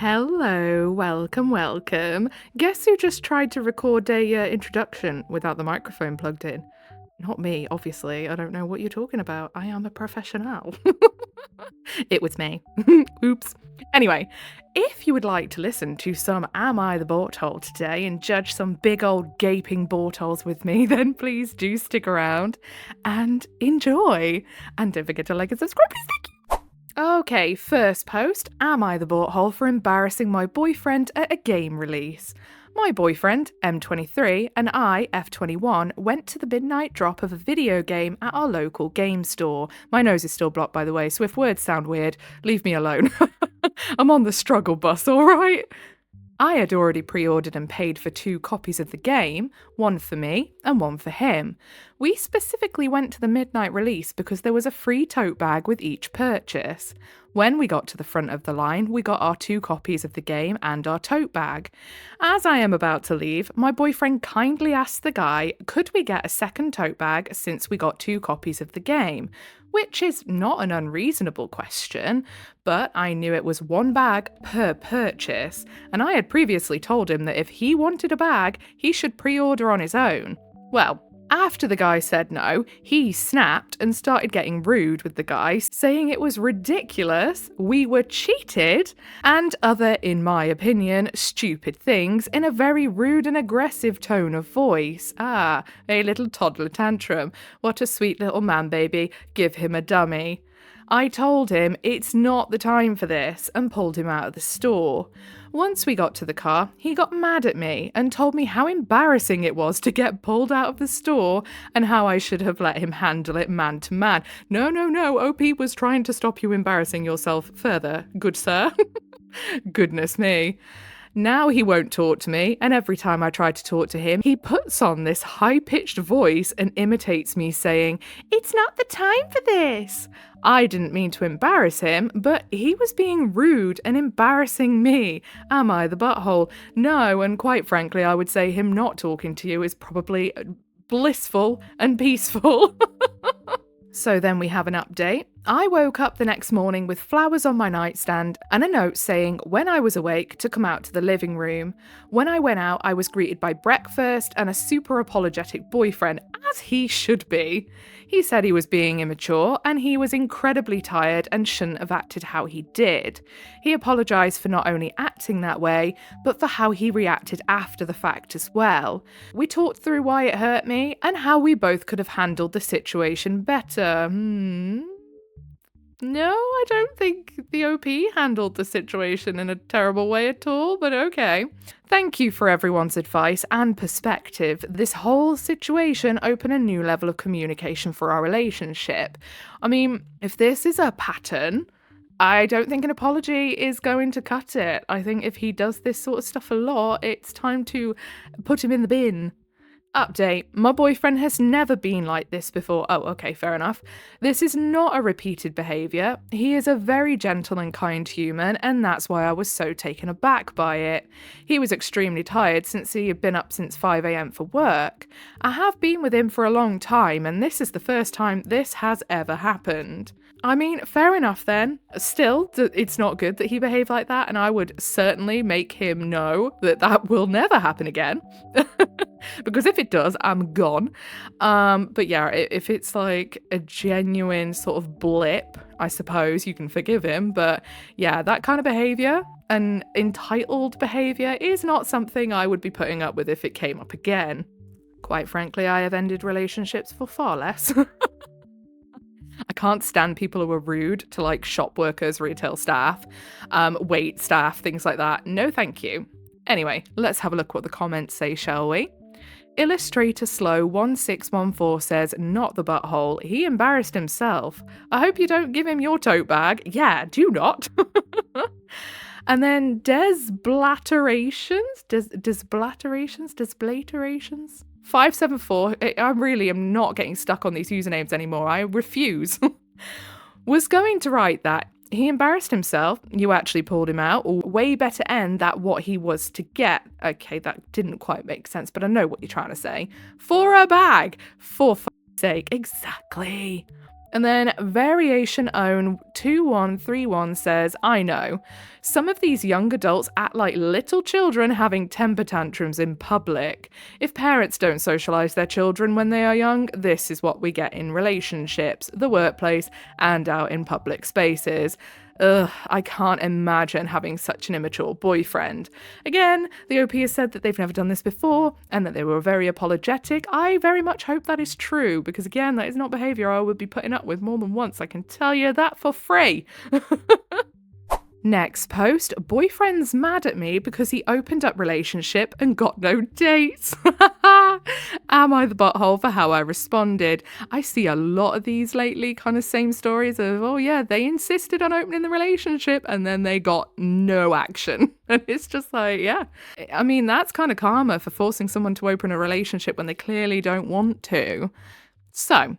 Hello, welcome. Guess who just tried to record a introduction without the microphone plugged in? Not me, obviously. I don't know what you're talking about. I am a professional. It was me. Oops. Anyway, if you would like to listen to some Am I the Butthole today and judge some big old gaping buttholes with me, then please do stick around and enjoy. And don't forget to like and subscribe, please. Thank you. Okay, first post. Am I the butthole for embarrassing my boyfriend at a game release? My boyfriend, M23, and I, F21, went to the midnight drop of a video game at our local game store. My nose is still blocked, by the way, so if words sound weird, leave me alone. I'm on the struggle bus, alright? I had already pre-ordered and paid for 2 copies of the game, one for me and one for him. We specifically went to the midnight release because there was a free tote bag with each purchase. When we got to the front of the line, we got our 2 copies of the game and our tote bag. As I am about to leave, my boyfriend kindly asked the guy, could we get a second tote bag since we got 2 copies of the game? Which is not an unreasonable question, but I knew it was 1 bag per purchase, and I had previously told him that if he wanted a bag, he should pre-order on his own. Well, after the guy said no, he snapped and started getting rude with the guy, saying it was ridiculous, we were cheated, and other, in my opinion, stupid things in a very rude and aggressive tone of voice. A little toddler tantrum. What a sweet little man baby. Give him a dummy. I told him it's not the time for this and pulled him out of the store. Once we got to the car, he got mad at me and told me how embarrassing it was to get pulled out of the store and how I should have let him handle it man to man. No, OP was trying to stop you embarrassing yourself further, good sir. Goodness me. Now he won't talk to me, and every time I try to talk to him, he puts on this high-pitched voice and imitates me saying, "It's not the time for this." I didn't mean to embarrass him, but he was being rude and embarrassing me. Am I the butthole? No, and quite frankly, I would say him not talking to you is probably blissful and peaceful. So then we have an update. I woke up the next morning with flowers on my nightstand and a note saying when I was awake to come out to the living room. When I went out, I was greeted by breakfast and a super apologetic boyfriend, as he should be. He said he was being immature and he was incredibly tired and shouldn't have acted how he did. He apologised for not only acting that way, but for how he reacted after the fact as well. We talked through why it hurt me and how we both could have handled the situation better. No, I don't think the OP handled the situation in a terrible way at all, but okay. Thank you for everyone's advice and perspective. This whole situation opened a new level of communication for our relationship. I mean, if this is a pattern, I don't think an apology is going to cut it. I think if he does this sort of stuff a lot, it's time to put him in the bin. Update. My boyfriend has never been like this before. Oh, okay, fair enough. This is not a repeated behaviour. He is a very gentle and kind human, and that's why I was so taken aback by it. He was extremely tired since he had been up since 5 a.m. for work. I have been with him for a long time, and this is the first time this has ever happened. I mean, fair enough then. Still, it's not good that he behaved like that, and I would certainly make him know that that will never happen again. Because if it does, I'm gone. But yeah, if it's like a genuine sort of blip, I suppose you can forgive him. But yeah, that kind of behaviour, an entitled behaviour, is not something I would be putting up with if it came up again. Quite frankly, I have ended relationships for far less. I can't stand people who are rude to like shop workers, retail staff, wait staff, things like that. No, thank you. Anyway, let's have a look what the comments say, shall we? Illustrator Slow 1614 says, not the butthole, he embarrassed himself. I hope you don't give him your tote bag. Yeah, do not. And then Desblatterations 574, I really am not getting stuck on these usernames anymore. I refuse. Was going to write that he embarrassed himself, you actually pulled him out, or way better end that what he was to get. Okay, that didn't quite make sense, but I know what you're trying to say. For a bag, for fuck's sake, exactly. And then Variation Own 2131 says, I know. Some of these young adults act like little children having temper tantrums in public. If parents don't socialise their children when they are young, this is what we get in relationships, the workplace, and out in public spaces. Ugh, I can't imagine having such an immature boyfriend. Again, the OP has said that they've never done this before and that they were very apologetic. I very much hope that is true because, again, that is not behaviour I would be putting up with more than once. I can tell you that for free. Next post, boyfriend's mad at me because he opened up relationship and got no dates. Am I the butthole for how I responded? I see a lot of these lately, kind of same stories of, oh yeah, they insisted on opening the relationship and then they got no action. And it's just like, yeah. I mean, that's kind of karma for forcing someone to open a relationship when they clearly don't want to. So,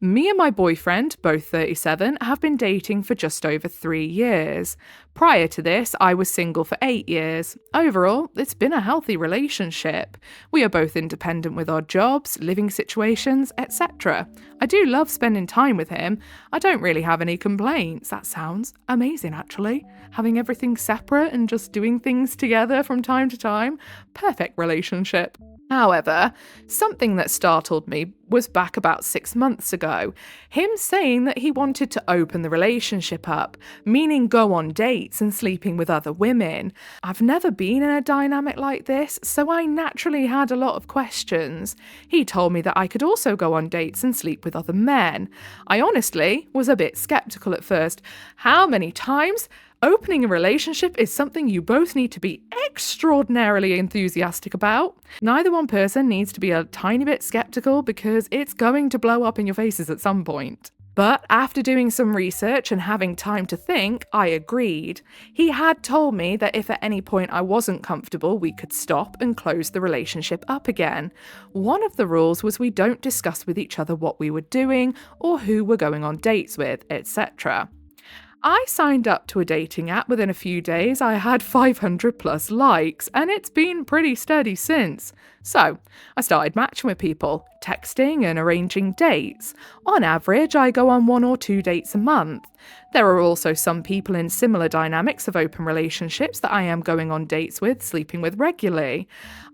me and my boyfriend, both 37, have been dating for just over 3 years. Prior to this, I was single for 8 years. Overall, it's been a healthy relationship. We are both independent with our jobs, living situations, etc. I do love spending time with him. I don't really have any complaints. That sounds amazing, actually. Having everything separate and just doing things together from time to time. Perfect relationship. However, something that startled me was back about 6 months ago. Him saying that he wanted to open the relationship up, meaning go on dates and sleeping with other women. I've never been in a dynamic like this, so I naturally had a lot of questions. He told me that I could also go on dates and sleep with other men. I honestly was a bit skeptical at first. How many times? Opening a relationship is something you both need to be extraordinarily enthusiastic about. Neither one person needs to be a tiny bit skeptical because it's going to blow up in your faces at some point. But after doing some research and having time to think, I agreed. He had told me that if at any point I wasn't comfortable, we could stop and close the relationship up again. One of the rules was we don't discuss with each other what we were doing or who we're going on dates with, etc. I signed up to a dating app within a few days. I had 500 plus likes, and it's been pretty steady since. So, I started matching with people, texting and arranging dates. On average, I go on 1 or 2 dates a month. There are also some people in similar dynamics of open relationships that I am going on dates with, sleeping with regularly.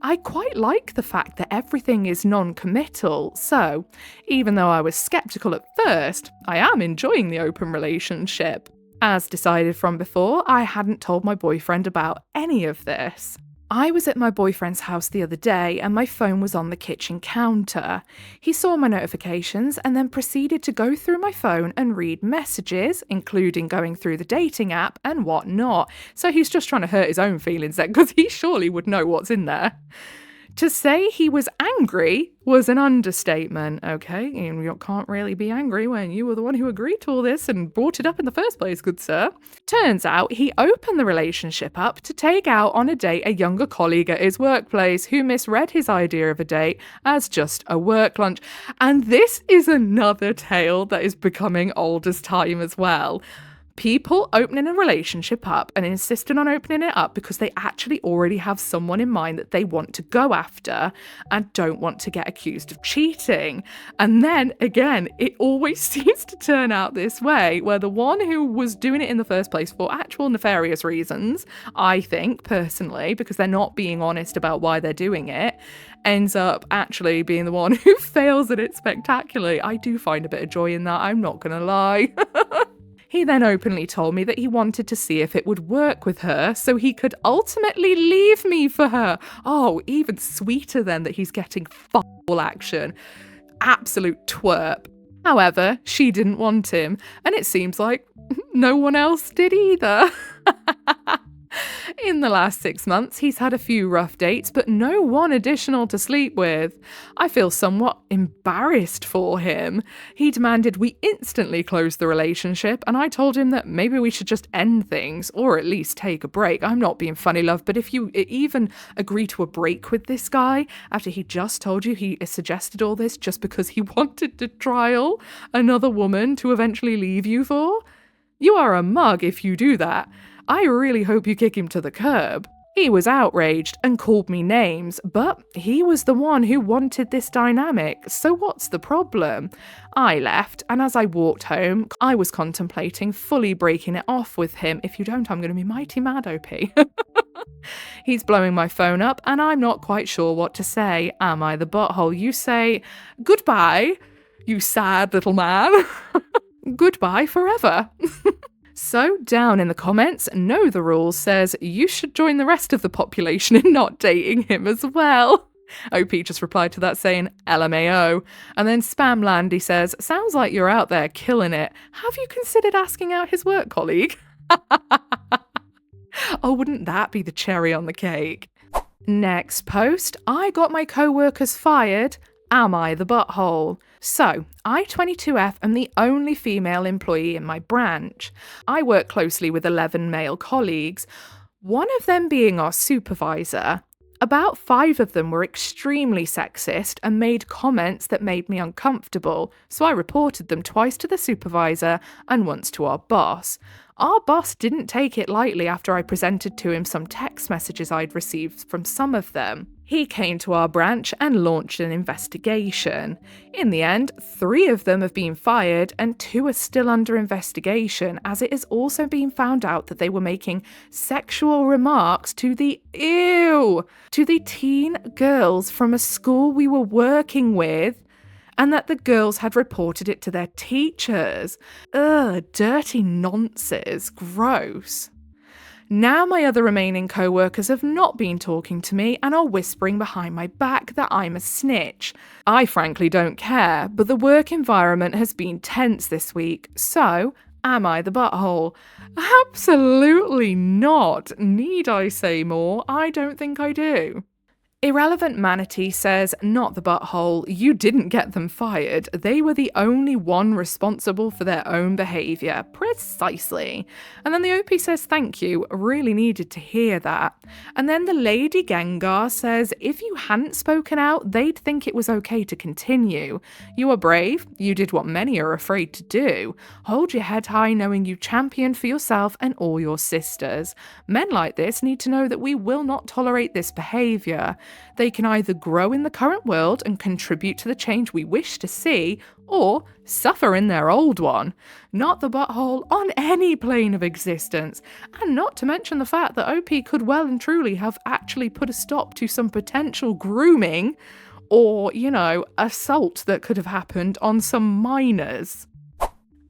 I quite like the fact that everything is non-committal, so even though I was skeptical at first, I am enjoying the open relationship. As decided from before, I hadn't told my boyfriend about any of this. I was at my boyfriend's house the other day and my phone was on the kitchen counter. He saw my notifications and then proceeded to go through my phone and read messages, including going through the dating app and whatnot. So he's just trying to hurt his own feelings then, because he surely would know what's in there. To say he was angry was an understatement, okay? You can't really be angry when you were the one who agreed to all this and brought it up in the first place, good sir. Turns out he opened the relationship up to take out on a date a younger colleague at his workplace who misread his idea of a date as just a work lunch. And this is another tale that is becoming old as time as well. People opening a relationship up and insisting on opening it up because they actually already have someone in mind that they want to go after and don't want to get accused of cheating. And then, again, it always seems to turn out this way, where the one who was doing it in the first place for actual nefarious reasons, I think, personally, because they're not being honest about why they're doing it, ends up actually being the one who fails at it spectacularly. I do find a bit of joy in that, I'm not gonna lie. He then openly told me that he wanted to see if it would work with her so he could ultimately leave me for her. Oh, even sweeter then that he's getting full action. Absolute twerp. However, she didn't want him, and it seems like no one else did either. In the last 6 months, he's had a few rough dates, but no one additional to sleep with. I feel somewhat embarrassed for him. He demanded we instantly close the relationship, and I told him that maybe we should just end things, or at least take a break. I'm not being funny, love, but if you even agree to a break with this guy, after he just told you he suggested all this just because he wanted to trial another woman to eventually leave you for, you are a mug if you do that. I really hope you kick him to the curb. He was outraged and called me names, but he was the one who wanted this dynamic, so what's the problem? I left, and as I walked home, I was contemplating fully breaking it off with him. If you don't, I'm going to be mighty mad, OP. He's blowing my phone up, and I'm not quite sure what to say. Am I the butthole? You say, goodbye, you sad little man. Goodbye forever. So, down in the comments, Know the Rules says you should join the rest of the population in not dating him as well. OP just replied to that saying, LMAO. And then Spam Landy says, sounds like you're out there killing it. Have you considered asking out his work colleague? Oh, wouldn't that be the cherry on the cake? Next post, I got my co-workers fired. Am I the butthole? So, I, 22F, am the only female employee in my branch. I work closely with 11 male colleagues, one of them being our supervisor. About 5 of them were extremely sexist and made comments that made me uncomfortable, so I reported them twice to the supervisor and once to our boss. Our boss didn't take it lightly after I presented to him some text messages I'd received from some of them. He came to our branch and launched an investigation. In the end, 3 of them have been fired and 2 are still under investigation, as it has also been found out that they were making sexual remarks to the teen girls from a school we were working with, and that the girls had reported it to their teachers. Ugh, dirty nonsense. Gross. Now my other remaining co-workers have not been talking to me and are whispering behind my back that I'm a snitch. I frankly don't care, but the work environment has been tense this week, so am I the butthole? Absolutely not. Need I say more? I don't think I do. Irrelevant Manatee says, not the butthole, you didn't get them fired. They were the only one responsible for their own behaviour. Precisely. And then the OP says, thank you, really needed to hear that. And then the Lady Gengar says, if you hadn't spoken out, they'd think it was okay to continue. You are brave, you did what many are afraid to do. Hold your head high knowing you championed for yourself and all your sisters. Men like this need to know that we will not tolerate this behaviour. They can either grow in the current world and contribute to the change we wish to see, or suffer in their old one. Not the butthole on any plane of existence. And not to mention the fact that OP could well and truly have actually put a stop to some potential grooming or, assault that could have happened on some minors.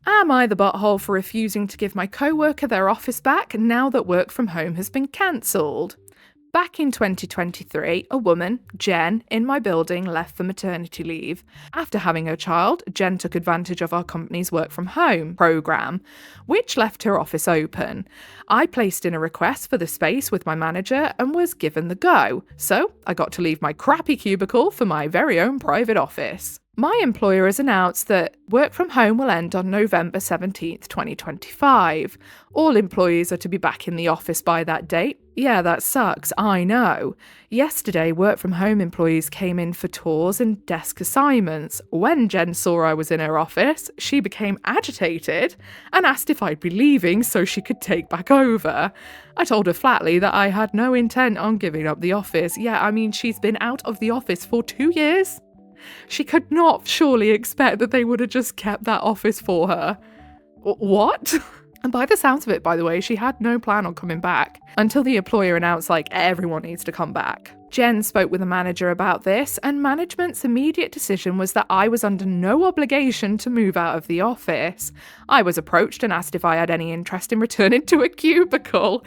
Am I the butthole for refusing to give my co-worker their office back now that work from home has been cancelled? Back in 2023, a woman, Jen, in my building left for maternity leave. After having her child, Jen took advantage of our company's work from home programme, which left her office open. I placed in a request for the space with my manager and was given the go, so I got to leave my crappy cubicle for my very own private office. My employer has announced that work from home will end on November 17th, 2025. All employees are to be back in the office by that date. Yeah, that sucks, I know. Yesterday, work from home employees came in for tours and desk assignments. When Jen saw I was in her office, she became agitated and asked if I'd be leaving so she could take back over. I told her flatly that I had no intent on giving up the office. Yeah, she's been out of the office for 2 years. She could not surely expect that they would have just kept that office for her. What? And by the sounds of it, by the way, she had no plan on coming back until the employer announced, everyone needs to come back. Jen spoke with the manager about this, and management's immediate decision was that I was under no obligation to move out of the office. I was approached and asked if I had any interest in returning to a cubicle.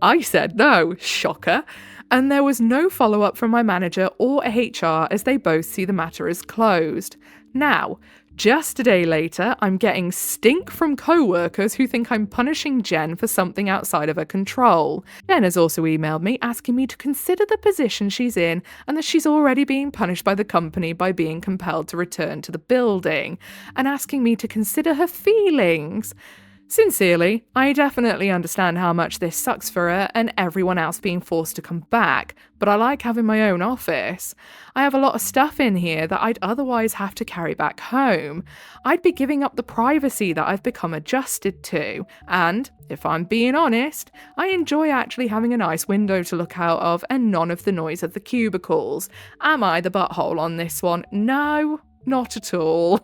I said no, shocker. And there was no follow-up from my manager or HR as they both see the matter as closed. Now, just a day later, I'm getting stink from co-workers who think I'm punishing Jen for something outside of her control. Jen has also emailed me asking me to consider the position she's in and that she's already being punished by the company by being compelled to return to the building, and asking me to consider her feelings. Sincerely, I definitely understand how much this sucks for her and everyone else being forced to come back, but I like having my own office. I have a lot of stuff in here that I'd otherwise have to carry back home. I'd be giving up the privacy that I've become adjusted to, and, if I'm being honest, I enjoy actually having a nice window to look out of and none of the noise of the cubicles. Am I the butthole on this one? No, not at all.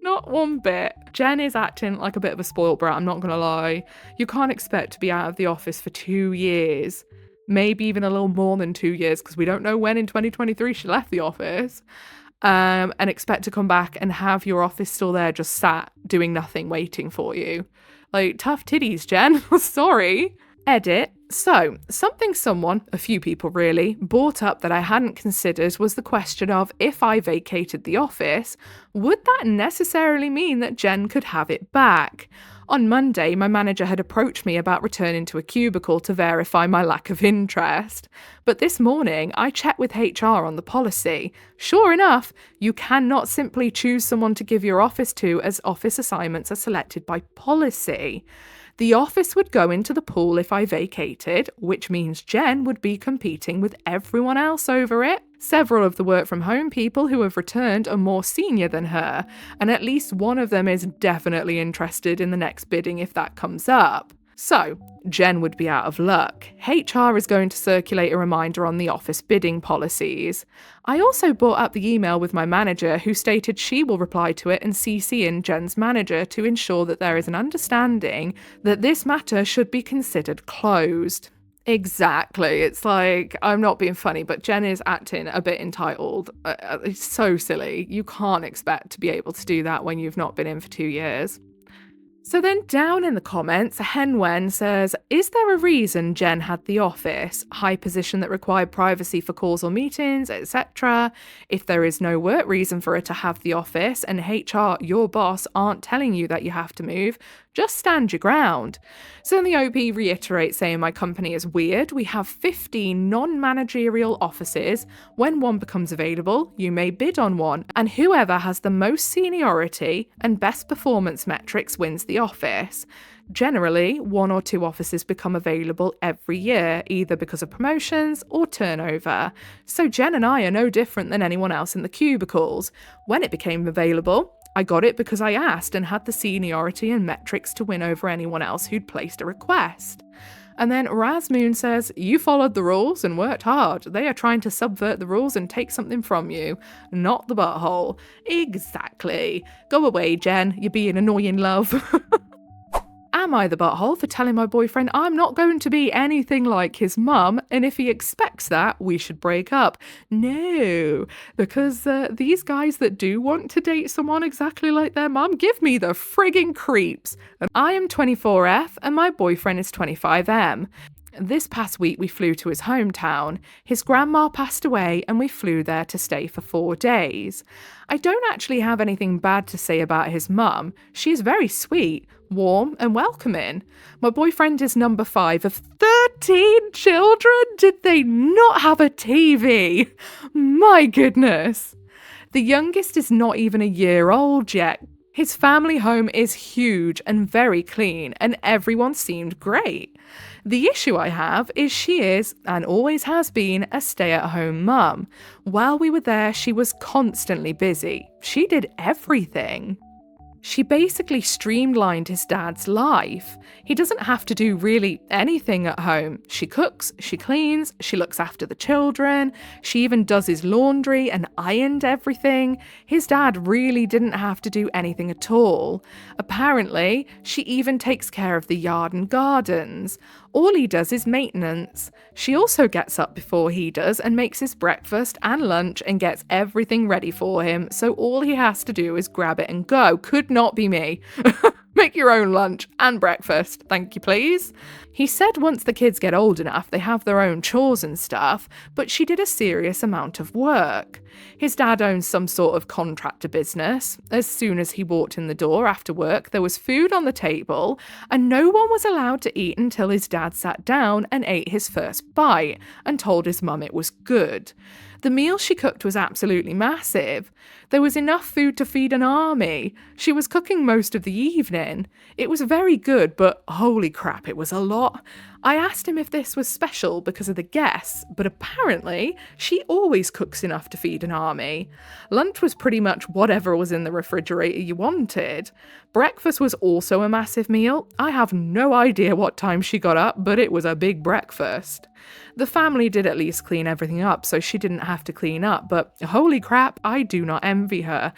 Not one bit. Jen is acting like a bit of a spoilt brat, I'm not gonna lie. You can't expect to be out of the office for 2 years. Maybe even a little more than 2 years, because we don't know when in 2023 she left the office. And expect to come back and have your office still there just sat, doing nothing, waiting for you. Like, tough titties, Jen. Sorry. Edit. So, something someone, a few people really, brought up that I hadn't considered was the question of if I vacated the office, would that necessarily mean that Jen could have it back? On Monday, my manager had approached me about returning to a cubicle to verify my lack of interest. But this morning, I checked with HR on the policy. Sure enough, you cannot simply choose someone to give your office to, as office assignments are selected by policy. The office would go into the pool if I vacated, which means Jen would be competing with everyone else over it. Several of the work from home people who have returned are more senior than her, and at least one of them is definitely interested in the next bidding if that comes up. So, Jen would be out of luck. HR is going to circulate a reminder on the office bidding policies. I also brought up the email with my manager, who stated she will reply to it and CC in Jen's manager to ensure that there is an understanding that this matter should be considered closed. Exactly. It's like, I'm not being funny, but Jen is acting a bit entitled. It's so silly. You can't expect to be able to do that when you've not been in for 2 years. So then down in the comments, Henwen says, is there a reason Jen had the office? High position that required privacy for calls or meetings, etc. If there is no work reason for her to have the office and HR, your boss, aren't telling you that you have to move, just stand your ground. So the OP reiterates saying my company is weird. We have 15 non-managerial offices. When one becomes available, you may bid on one, and whoever has the most seniority and best performance metrics wins the office. Generally, 1 or 2 offices become available every year, either because of promotions or turnover. So Jen and I are no different than anyone else in the cubicles. When it became available, I got it because I asked and had the seniority and metrics to win over anyone else who'd placed a request. And then Razmoon says, you followed the rules and worked hard. They are trying to subvert the rules and take something from you, not the butthole. Exactly. Go away, Jen. You're being annoying, love. Am I the butthole for telling my boyfriend I'm not going to be anything like his mum, and if he expects that, we should break up? No, because these guys that do want to date someone exactly like their mum give me the frigging creeps. And I am 24F and my boyfriend is 25M. This past week we flew to his hometown. His grandma passed away and we flew there to stay for 4 days. I don't actually have anything bad to say about his mum. She is very sweet, warm and welcoming. My boyfriend is number 5 of 13 children. Did they not have a TV? My goodness. The youngest is not even a year old yet. His family home is huge and very clean, and everyone seemed great. The issue I have is she is, and always has been, a stay-at-home mum. While we were there, she was constantly busy. She did everything. She basically streamlined his dad's life. He doesn't have to do really anything at home. She cooks, she cleans, she looks after the children, she even does his laundry and ironed everything. His dad really didn't have to do anything at all. Apparently, she even takes care of the yard and gardens. All he does is maintenance. She also gets up before he does and makes his breakfast and lunch and gets everything ready for him, so all he has to do is grab it and go. Could not be me. Make your own lunch and breakfast, thank you please. He said once the kids get old enough they have their own chores and stuff, but she did a serious amount of work. His dad owns some sort of contractor business. As soon as he walked in the door after work, there was food on the table, and no one was allowed to eat until his dad sat down and ate his first bite and told his mum it was good. The meal she cooked was absolutely massive. There was enough food to feed an army. She was cooking most of the evening. It was very good, but holy crap, it was a lot. I asked him if this was special because of the guests, but apparently she always cooks enough to feed an army. Lunch was pretty much whatever was in the refrigerator you wanted. Breakfast was also a massive meal. I have no idea what time she got up, but it was a big breakfast. The family did at least clean everything up, so she didn't have to clean up, but holy crap, I do not envy her.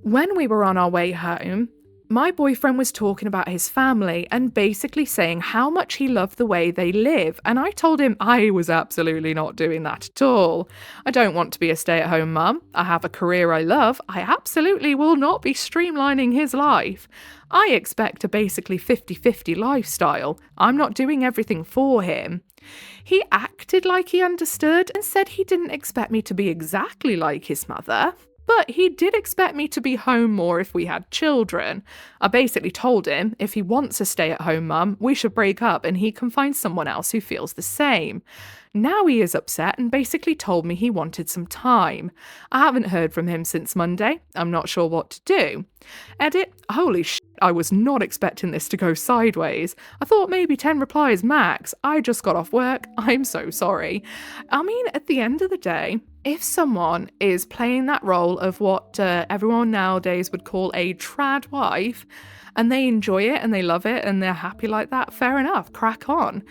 When we were on our way home, my boyfriend was talking about his family and basically saying how much he loved the way they live, and I told him I was absolutely not doing that at all. I don't want to be a stay-at-home mum. I have a career I love. I absolutely will not be streamlining his life. I expect a basically 50-50 lifestyle. I'm not doing everything for him. He acted like he understood and said he didn't expect me to be exactly like his mother. But he did expect me to be home more if we had children. I basically told him if he wants a stay-at-home mum, we should break up and he can find someone else who feels the same. Now he is upset and basically told me he wanted some time. I haven't heard from him since Monday. I'm not sure what to do. Edit, holy shit, I was not expecting this to go sideways. I thought maybe 10 replies max. I just got off work. I'm so sorry. I mean, at the end of the day, if someone is playing that role of what everyone nowadays would call a trad wife, and they enjoy it and they love it and they're happy like that, fair enough, crack on.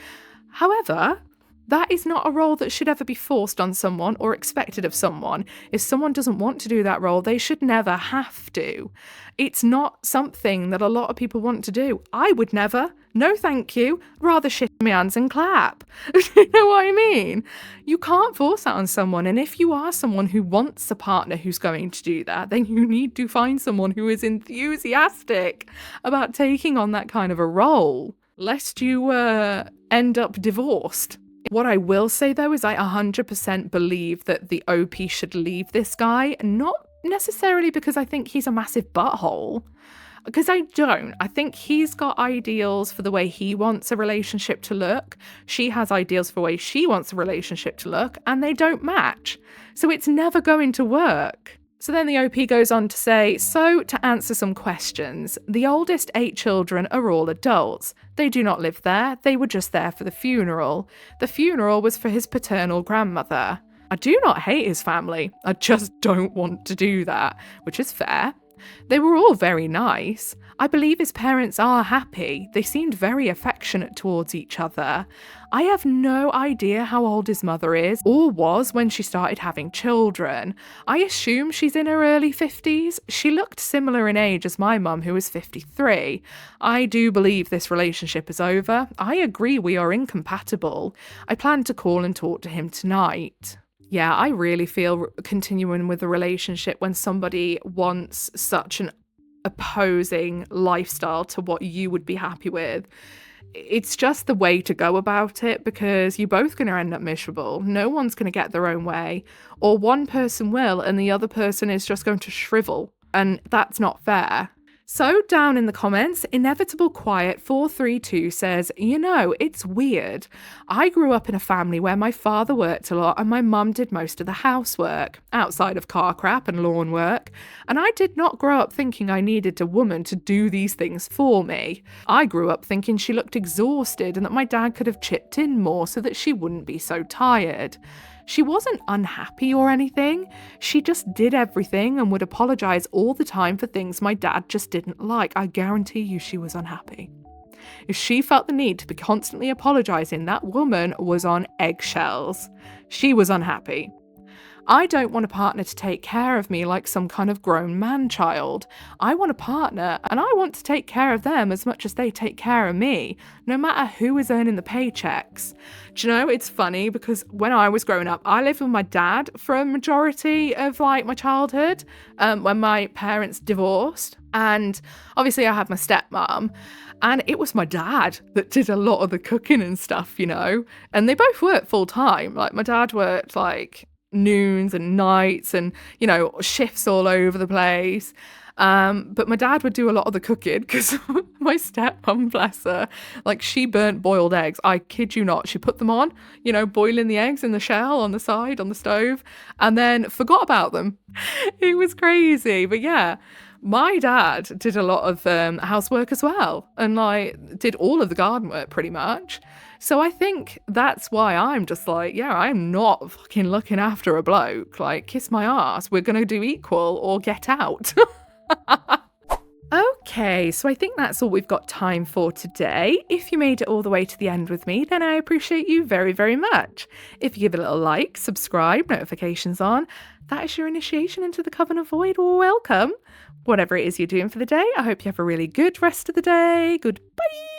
However, that is not a role that should ever be forced on someone or expected of someone. If someone doesn't want to do that role, they should never have to. It's not something that a lot of people want to do. I would never. No thank you. Rather shit my hands and clap. You know what I mean? You can't force that on someone. And if you are someone who wants a partner who's going to do that, then you need to find someone who is enthusiastic about taking on that kind of a role, lest you end up divorced. What I will say, though, is I 100% believe that the OP should leave this guy, not necessarily because I think he's a massive butthole, because I don't. I think he's got ideals for the way he wants a relationship to look. She has ideals for the way she wants a relationship to look, and they don't match. So it's never going to work. So then the OP goes on to say, so to answer some questions, the oldest 8 children are all adults. They do not live there, they were just there for the funeral. The funeral was for his paternal grandmother. I do not hate his family, I just don't want to do that, which is fair. They were all very nice. I believe his parents are happy. They seemed very affectionate towards each other. I have no idea how old his mother is or was when she started having children. I assume she's in her early 50s. She looked similar in age as my mum, who is 53. I do believe this relationship is over. I agree we are incompatible. I plan to call and talk to him tonight. Yeah, I really feel continuing with a relationship when somebody wants such an opposing lifestyle to what you would be happy with. It's just the way to go about it, because you're both going to end up miserable. No one's going to get their own way, or one person will and the other person is just going to shrivel, and that's not fair. So down in the comments, Inevitable Quiet 432 says, you know, it's weird. I grew up in a family where my father worked a lot and my mum did most of the housework, outside of car crap and lawn work, and I did not grow up thinking I needed a woman to do these things for me. I grew up thinking she looked exhausted and that my dad could have chipped in more so that she wouldn't be so tired. She wasn't unhappy or anything. She just did everything and would apologise all the time for things my dad just didn't like. I guarantee you she was unhappy. If she felt the need to be constantly apologising, that woman was on eggshells. She was unhappy. I don't want a partner to take care of me like some kind of grown man-child. I want a partner, and I want to take care of them as much as they take care of me, no matter who is earning the paychecks. Do you know, it's funny because when I was growing up, I lived with my dad for a majority of my childhood, when my parents divorced. And obviously I had my stepmom, and it was my dad that did a lot of the cooking and stuff, you know, and they both worked full time. Like my dad worked noons and nights and, you know, shifts all over the place. But my dad would do a lot of the cooking because my stepmom, bless her, like she burnt boiled eggs. I kid you not. She put them on, boiling the eggs in the shell on the side on the stove, and then forgot about them. It was crazy. But yeah, my dad did a lot of housework as well, and like did all of the garden work pretty much. So I think that's why I'm just like, yeah, I'm not fucking looking after a bloke. Like, kiss my ass. We're gonna do equal or get out. Okay, so I think that's all we've got time for today. If you made it all the way to the end with me, then I appreciate you very, very much. If you give it a little like, subscribe, notifications on, that is your initiation into the Coven of Void. Welcome. Whatever it is you're doing for the day, I hope you have a really good rest of the day. Goodbye.